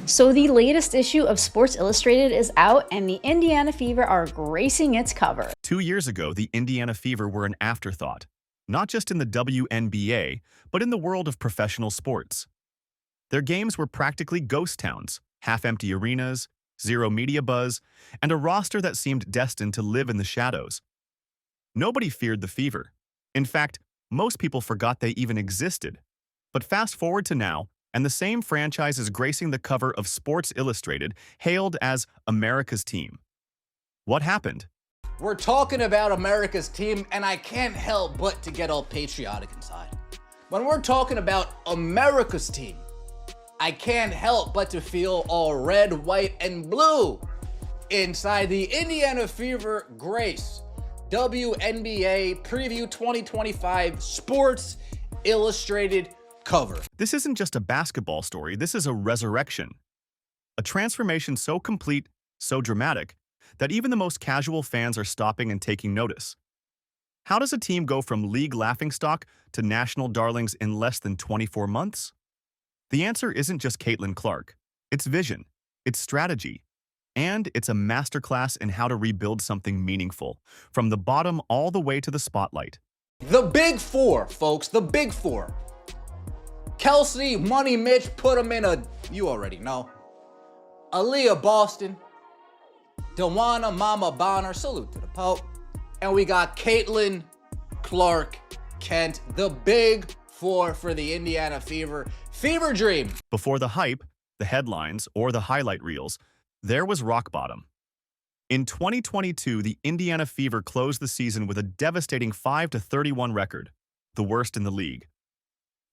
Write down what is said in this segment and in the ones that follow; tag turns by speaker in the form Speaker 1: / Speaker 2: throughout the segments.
Speaker 1: So the latest issue of Sports Illustrated is out and the Indiana Fever are gracing its cover.
Speaker 2: 2 years ago, the Indiana Fever were an afterthought, not just in the WNBA, but in the world of professional sports. Their games were practically ghost towns, half-empty arenas, zero media buzz, and a roster that seemed destined to live in the shadows. Nobody feared the Fever. In fact, most people forgot they even existed. But fast forward to now, and the same franchise is gracing the cover of Sports Illustrated, hailed as America's team. What happened?
Speaker 3: We're talking about America's team, and I can't help but to get all patriotic inside. When we're talking about America's team, I can't help but to feel all red, white, and blue inside the Indiana Fever Grace WNBA Preview 2025 Sports Illustrated cover.
Speaker 2: This isn't just a basketball story, this is a resurrection. A transformation so complete, so dramatic, that even the most casual fans are stopping and taking notice. How does a team go from league laughingstock to national darlings in less than 24 months? The answer isn't just Caitlin Clark. It's vision, it's strategy, and it's a masterclass in how to rebuild something meaningful, from the bottom all the way to the spotlight.
Speaker 3: The Big Four, folks, the Big Four. Kelsey, Money Mitch, put them in a, you already know. Aaliyah Boston, Dewana Mama Bonner, salute to the Pope. And we got Caitlin Clark Kent, the Big Four for the Indiana Fever. Fever dream.
Speaker 2: Before the hype, the headlines, or the highlight reels, there was rock bottom. In 2022, the Indiana Fever closed the season with a devastating 5-31 record, the worst in the league.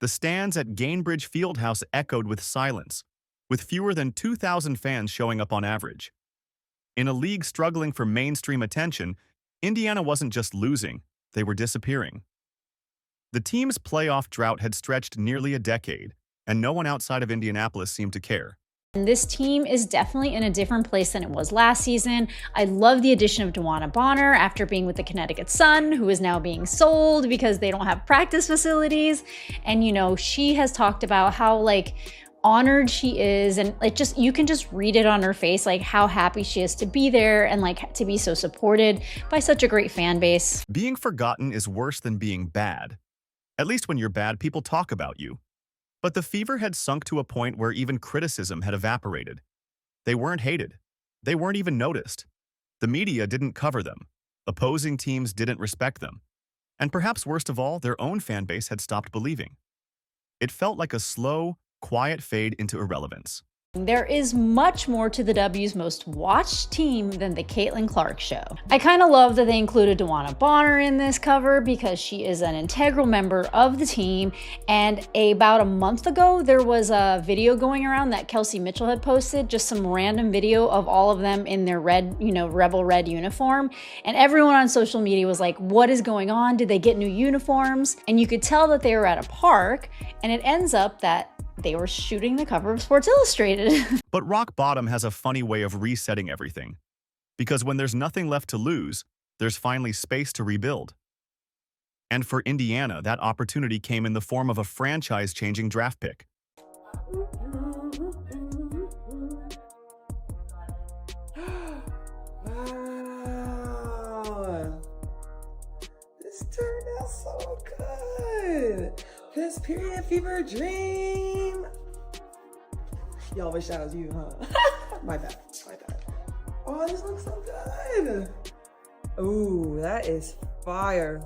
Speaker 2: The stands at Gainbridge Fieldhouse echoed with silence, with fewer than 2,000 fans showing up on average. In a league struggling for mainstream attention, Indiana wasn't just losing, they were disappearing. The team's playoff drought had stretched nearly a decade, and no one outside of Indianapolis seemed to care.
Speaker 1: This team is definitely in a different place than it was last season. I love the addition of Dewana Bonner after being with the Connecticut Sun, who is now being sold because they don't have practice facilities. And, you know, she has talked about how, honored she is, and you can just read it on her face, how happy she is to be there and to be so supported by such a great fan base.
Speaker 2: Being forgotten is worse than being bad. At least when you're bad, people talk about you. But the Fever had sunk to a point where even criticism had evaporated. They weren't hated. They weren't even noticed. The media didn't cover them. Opposing teams didn't respect them. And perhaps worst of all, their own fan base had stopped believing. It felt like a slow, quiet fade into irrelevance.
Speaker 1: There is much more to the W's most watched team than the Caitlin Clark Show. I kind of love that they included Dewana Bonner in this cover because she is an integral member of the team. And about a month ago, there was a video going around that Kelsey Mitchell had posted, just some random video of all of them in their red, rebel red uniform. And everyone on social media was like, what is going on? Did they get new uniforms? And you could tell that they were at a park, and it ends up that they were shooting the cover of Sports Illustrated.
Speaker 2: But rock bottom has a funny way of resetting everything. Because when there's nothing left to lose, there's finally space to rebuild. And for Indiana, that opportunity came in the form of a franchise-changing draft pick.
Speaker 4: Wow. This turned out so good. This period fever dream. Y'all wish that was you, huh? My bad. Oh, this looks so good. Ooh, that is fire.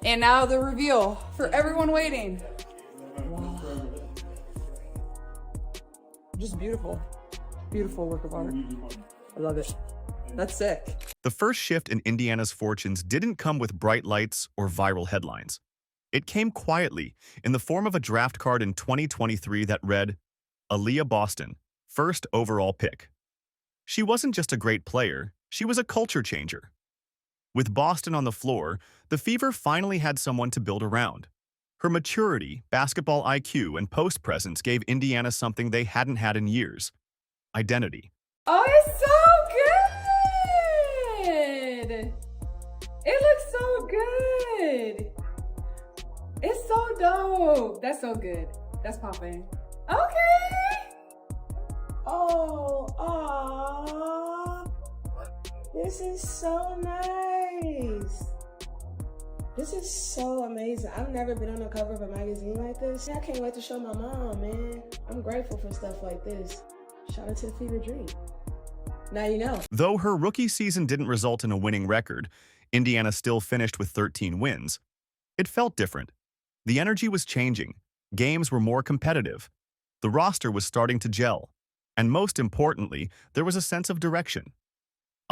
Speaker 5: And now the reveal for everyone waiting.
Speaker 4: Wow. Just beautiful. Beautiful work of art. I love it. That's sick.
Speaker 2: The first shift in Indiana's fortunes didn't come with bright lights or viral headlines. It came quietly in the form of a draft card in 2023 that read, Aaliyah Boston, first overall pick. She wasn't just a great player, she was a culture changer. With Boston on the floor, the Fever finally had someone to build around. Her maturity, basketball IQ, and post presence gave Indiana something they hadn't had in years: identity.
Speaker 5: Oh, it's so good! It looks so good! It's so dope. That's so good. That's popping. Okay.
Speaker 4: Oh, aw. This is so nice. This is so amazing. I've never been on the cover of a magazine like this. I can't wait to show my mom, man. I'm grateful for stuff like this. Shout out to the Fever Dream. Now you know.
Speaker 2: Though her rookie season didn't result in a winning record, Indiana still finished with 13 wins. It felt different. The energy was changing. Games were more competitive. The roster was starting to gel. And most importantly, there was a sense of direction.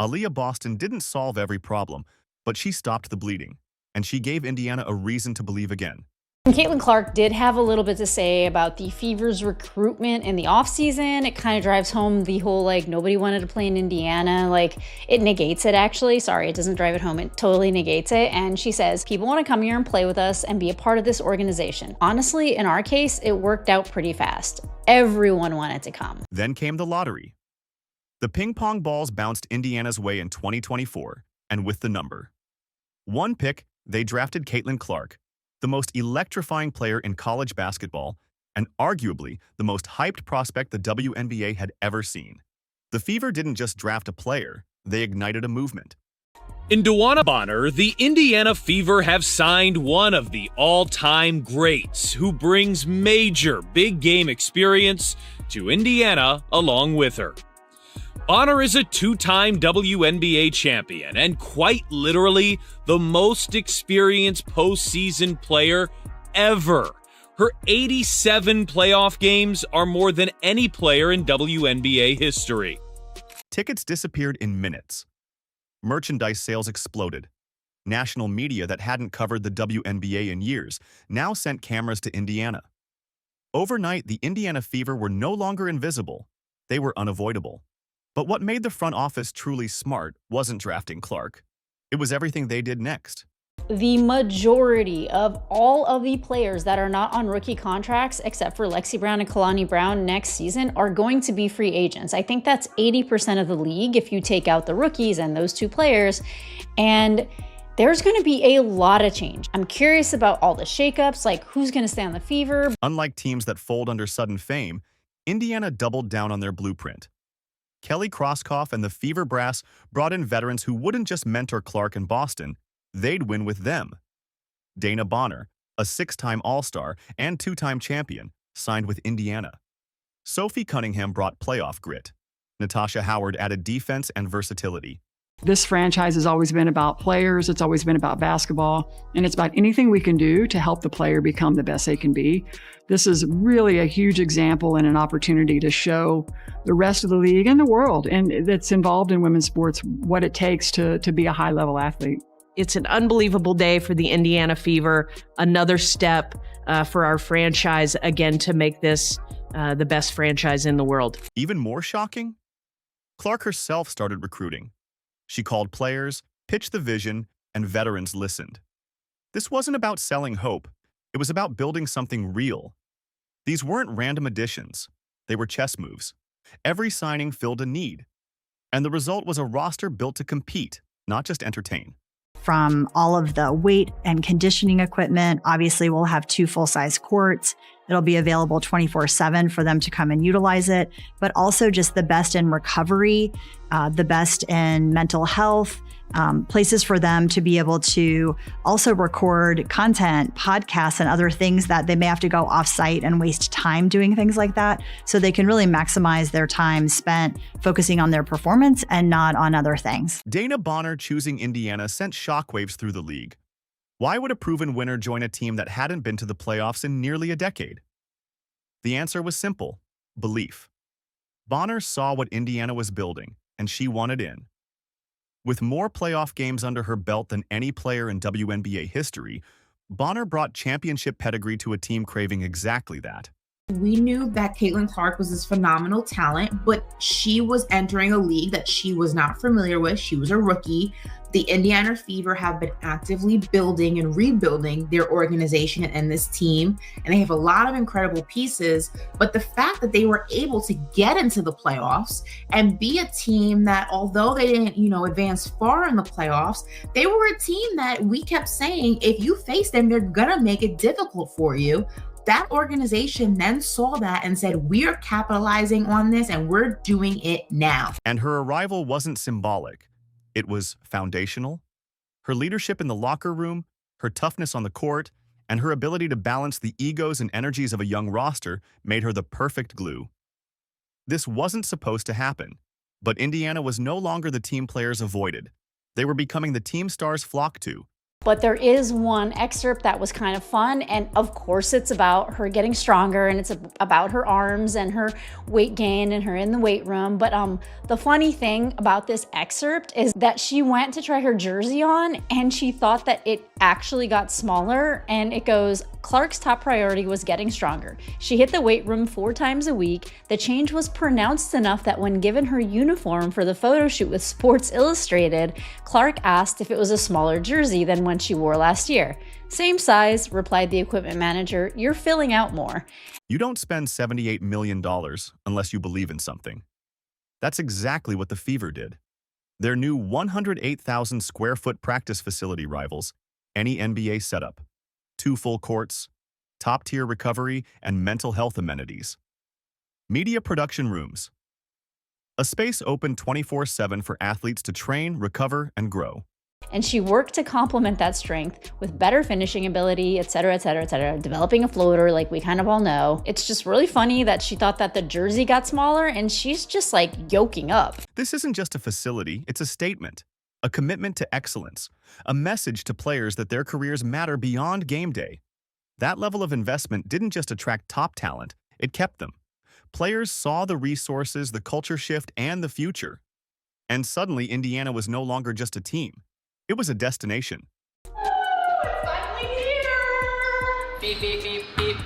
Speaker 2: Aaliyah Boston didn't solve every problem, but she stopped the bleeding, and she gave Indiana a reason to believe again.
Speaker 1: And Caitlin Clark did have a little bit to say about the Fever's recruitment in the offseason. It kind of drives home the whole, like, nobody wanted to play in Indiana. Like, it negates it, actually. Sorry, it doesn't drive it home. It totally negates it. And she says, people want to come here and play with us and be a part of this organization. Honestly, in our case, it worked out pretty fast. Everyone wanted to come.
Speaker 2: Then came the lottery. The ping pong balls bounced Indiana's way in 2024, and with the number 1 pick, they drafted Caitlin Clark, the most electrifying player in college basketball, and arguably the most hyped prospect the WNBA had ever seen. The Fever didn't just draft a player, they ignited a movement.
Speaker 6: In DeWanna Bonner, the Indiana Fever have signed one of the all-time greats who brings major big game experience to Indiana along with her. Bonner is a 2-time WNBA champion and quite literally the most experienced postseason player ever. Her 87 playoff games are more than any player in WNBA history.
Speaker 2: Tickets disappeared in minutes. Merchandise sales exploded. National media that hadn't covered the WNBA in years now sent cameras to Indiana. Overnight, the Indiana Fever were no longer invisible. They were unavoidable. But what made the front office truly smart wasn't drafting Clark. It was everything they did next.
Speaker 1: The majority of all of the players that are not on rookie contracts, except for Lexi Brown and Kalani Brown next season, are going to be free agents. I think that's 80% of the league if you take out the rookies and those 2 players. And there's going to be a lot of change. I'm curious about all the shakeups, like who's going to stay on the Fever.
Speaker 2: Unlike teams that fold under sudden fame, Indiana doubled down on their blueprint. Kelly Krauskopf and the Fever brass brought in veterans who wouldn't just mentor Clark in Boston, they'd win with them. Dana Bonner, a 6-time All-Star and 2-time champion, signed with Indiana. Sophie Cunningham brought playoff grit. Natasha Howard added defense and versatility.
Speaker 7: This franchise has always been about players, it's always been about basketball, and it's about anything we can do to help the player become the best they can be. This is really a huge example and an opportunity to show the rest of the league and the world and that's involved in women's sports what it takes to be a high-level athlete.
Speaker 8: It's an unbelievable day for the Indiana Fever, another step for our franchise, again, to make this the best franchise in the world.
Speaker 2: Even more shocking? Clark herself started recruiting. She called players, pitched the vision, and veterans listened. This wasn't about selling hope. It was about building something real. These weren't random additions. They were chess moves. Every signing filled a need. And the result was a roster built to compete, not just entertain.
Speaker 9: From all of the weight and conditioning equipment, obviously we'll have 2 full-size courts. It'll be available 24/7 for them to come and utilize it, but also just the best in recovery, the best in mental health, places for them to be able to also record content, podcasts, and other things that they may have to go off-site and waste time doing things like that. So they can really maximize their time spent focusing on their performance and not on other things.
Speaker 2: Dana Bonner choosing Indiana sent shockwaves through the league. Why would a proven winner join a team that hadn't been to the playoffs in nearly a decade? The answer was simple: belief. Bonner saw what Indiana was building, and she wanted in. With more playoff games under her belt than any player in WNBA history, Bonner brought championship pedigree to a team craving exactly that.
Speaker 10: We knew that Caitlin Clark was this phenomenal talent, but she was entering a league that she was not familiar with. She was a rookie. The Indiana Fever have been actively building and rebuilding their organization and this team, and they have a lot of incredible pieces. But the fact that they were able to get into the playoffs and be a team that, although they didn't, advance far in the playoffs, they were a team that we kept saying, if you face them, they're gonna make it difficult for you. That organization then saw that and said, we are capitalizing on this and we're doing it now.
Speaker 2: And her arrival wasn't symbolic. It was foundational. Her leadership in the locker room, her toughness on the court, and her ability to balance the egos and energies of a young roster made her the perfect glue. This wasn't supposed to happen, but Indiana was no longer the team players avoided. They were becoming the team stars flocked to.
Speaker 1: But there is one excerpt that was kind of fun, and of course it's about her getting stronger, and it's about her arms and her weight gain and her in the weight room. But the funny thing about this excerpt is that she went to try her jersey on and she thought that it actually got smaller, and it goes, Clark's top priority was getting stronger. She hit the weight room 4 times a week. The change was pronounced enough that when given her uniform for the photo shoot with Sports Illustrated, Clark asked if it was a smaller jersey than when she wore last year. Same size, replied the equipment manager. You're filling out more.
Speaker 2: You don't spend $78 million unless you believe in something. That's exactly what the Fever did. Their new 108,000 square foot practice facility rivals any NBA setup. 2 full courts, top-tier recovery, and mental health amenities. Media production rooms. A space open 24/7 for athletes to train, recover, and grow.
Speaker 1: And she worked to complement that strength with better finishing ability, etc., etc., etc., developing a floater like we kind of all know. It's just really funny that she thought that the jersey got smaller and she's just like yoking up.
Speaker 2: This isn't just a facility, it's a statement. A commitment to excellence, a message to players that their careers matter beyond game day. That level of investment didn't just attract top talent, it kept them. Players saw the resources, the culture shift, and the future. And suddenly, Indiana was no longer just a team. It was a destination.
Speaker 5: Oh, it's finally here! Beep, beep, beep, beep.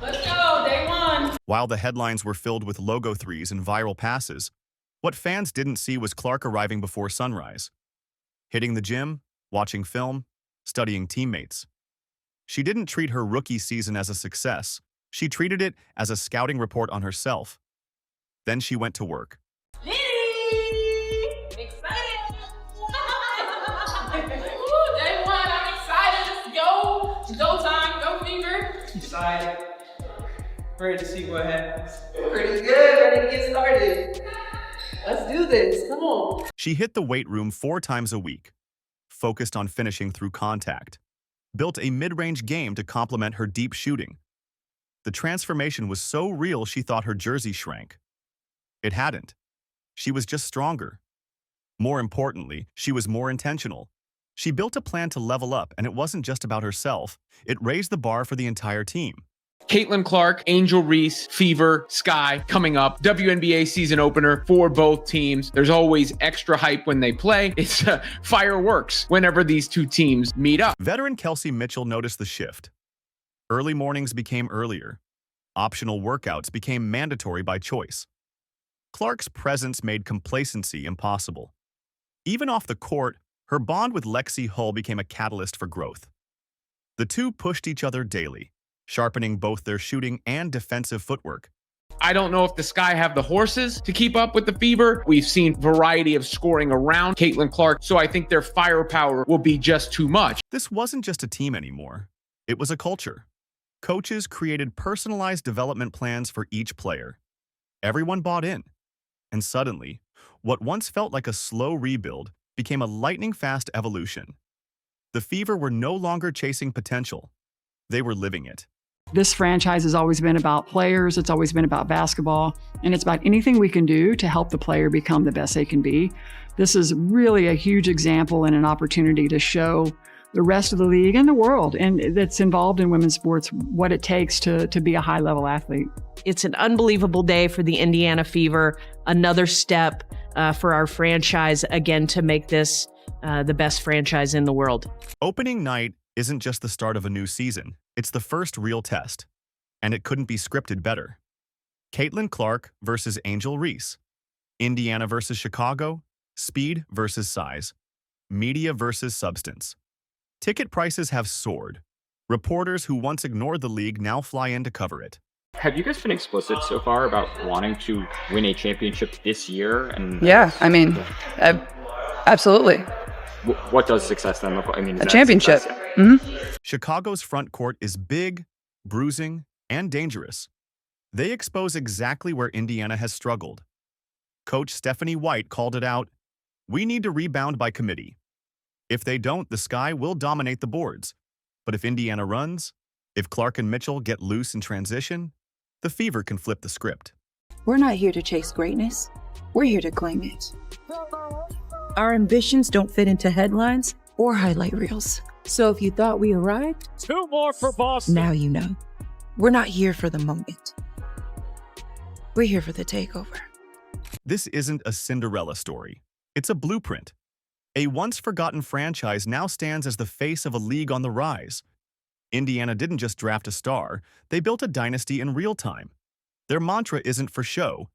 Speaker 5: Let's go, day 1.
Speaker 2: While the headlines were filled with logo threes and viral passes, what fans didn't see was Clark arriving before sunrise. Hitting the gym, watching film, studying teammates. She didn't treat her rookie season as a success. She treated it as a scouting report on herself. Then she went to work.
Speaker 5: Excited! Ooh, day 1, I'm excited. Let's go. It's go time. Go Fever.
Speaker 11: Excited. Ready to see what happens.
Speaker 4: Pretty good. Ready to get started. Let's do this. Come on.
Speaker 2: She hit the weight room 4 times a week, focused on finishing through contact, built a mid-range game to complement her deep shooting. The transformation was so real she thought her jersey shrank. It hadn't. She was just stronger. More importantly, she was more intentional. She built a plan to level up, and it wasn't just about herself. It raised the bar for the entire team.
Speaker 11: Caitlin Clark, Angel Reese, Fever, Sky coming up. WNBA season opener for both teams. There's always extra hype when they play. It's fireworks whenever these 2 teams meet up.
Speaker 2: Veteran Kelsey Mitchell noticed the shift. Early mornings became earlier. Optional workouts became mandatory by choice. Clark's presence made complacency impossible. Even off the court, her bond with Lexi Hull became a catalyst for growth. The 2 pushed each other daily, sharpening both their shooting and defensive footwork.
Speaker 11: I don't know if the Sky have the horses to keep up with the Fever. We've seen variety of scoring around Caitlin Clark, so I think their firepower will be just too much.
Speaker 2: This wasn't just a team anymore. It was a culture. Coaches created personalized development plans for each player. Everyone bought in. And suddenly, what once felt like a slow rebuild became a lightning-fast evolution. The Fever were no longer chasing potential. They were living it.
Speaker 7: This franchise has always been about players. It's always been about basketball. And it's about anything we can do to help the player become the best they can be. This is really a huge example and an opportunity to show the rest of the league and the world and that's involved in women's sports what it takes to be a high-level athlete.
Speaker 8: It's an unbelievable day for the Indiana Fever. Another step for our franchise, again, to make this the best franchise in the world.
Speaker 2: Opening night isn't just the start of a new season. It's the first real test. And it couldn't be scripted better. Caitlin Clark versus Angel Reese. Indiana versus Chicago. Speed versus size. Media versus substance. Ticket prices have soared. Reporters who once ignored the league now fly in to cover it.
Speaker 12: Have you guys been explicit so far about wanting to win a championship this year? And
Speaker 5: Yeah, I mean, absolutely.
Speaker 12: what does success then look like? I mean, is
Speaker 4: A
Speaker 12: that
Speaker 4: championship.
Speaker 12: success?
Speaker 2: Chicago's front court is big, bruising, and dangerous. They expose exactly where Indiana has struggled. Coach Stephanie White called it out, "We need to rebound by committee. If they don't, the Sky will dominate the boards. But if Indiana runs, if Clark and Mitchell get loose in transition, the Fever can flip the script."
Speaker 13: We're not here to chase greatness. We're here to claim it. Our ambitions don't fit into headlines or highlight reels. So if you thought we arrived,
Speaker 6: 2 more for Boston.
Speaker 13: now you know. We're not here for the moment. We're here for the takeover.
Speaker 2: This isn't a Cinderella story. It's a blueprint. A once-forgotten franchise now stands as the face of a league on the rise. Indiana didn't just draft a star, they built a dynasty in real time. Their mantra isn't for show.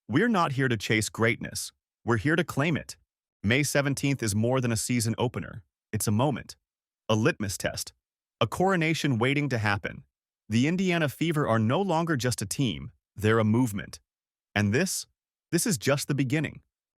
Speaker 2: We're not here to chase greatness. We're here to claim it. May 17th is more than a season opener. It's a moment, a litmus test, a coronation waiting to happen. The Indiana Fever are no longer just a team, they're a movement. And this is just the beginning.